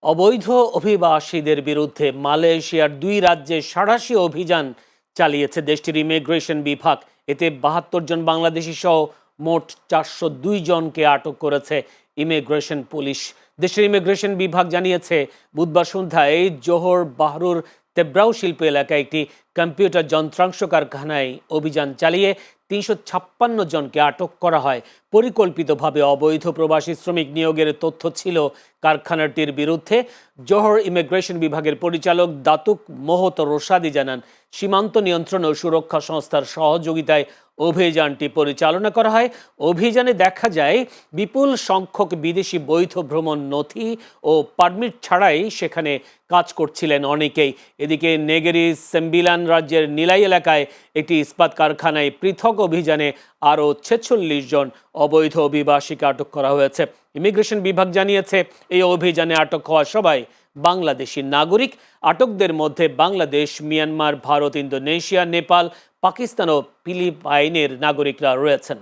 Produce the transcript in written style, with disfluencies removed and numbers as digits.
অবৈধ অভিবাসীদের বিরুদ্ধে মালয়েশিয়ার দুই রাজ্যে সাঁড়াশি অভিযান চালিয়েছে দেশটির ইমিগ্রেশন বিভাগ। এতে ৭২ জন বাংলাদেশি সহ মোট ৪০২ জনকে আটক করেছে ইমিগ্রেশন পুলিশ। দেশের ইমিগ্রেশন বিভাগ জানিয়েছে, বুধবার সন্ধ্যায় জোহর বাহরুর তেব্রাউ শিল্প এলাকায় একটি কম্পিউটার যন্ত্রাংশ কারখানায় অভিযান চালিয়ে ৩৫৬ জনকে আটক করা হয়। পরিকল্পিতভাবে অবৈধ প্রবাসী শ্রমিক নিয়োগের তথ্য ছিল কারখানাটির বিরুদ্ধে। জোহর ইমিগ্রেশন বিভাগের পরিচালক দাতুক মোহত রোশাদি জানান, সীমান্ত নিয়ন্ত্রণ ও সুরক্ষা সংস্থার সহযোগিতায় অভিযানটি পরিচালনা করা হয়। অভিযানে দেখা যায়, বিপুল সংখ্যক বিদেশি বৈধ ভ্রমণ নথি ও পারমিট ছাড়াই সেখানে কাজ করছিলেন অনেকেই। এদিকে নেগেরি সেম্বিলান রাজ্যের নিলাই এলাকায় একটি ইস্পাত কারখানায় পৃথক অভিযানে আরও ৪৬ জন অবৈধ অভিবাসীকে আটক করা হয়েছে। ইমিগ্রেশন বিভাগ জানিয়েছে, এই অভিযানে আটক হওয়া সবাই বাংলাদেশি নাগরিক। আটকদের মধ্যে বাংলাদেশ, মিয়ানমার, ভারত, ইন্দোনেশিয়া, নেপাল, পাকিস্তান ও ফিলিপাইনের নাগরিকরা রয়েছেন।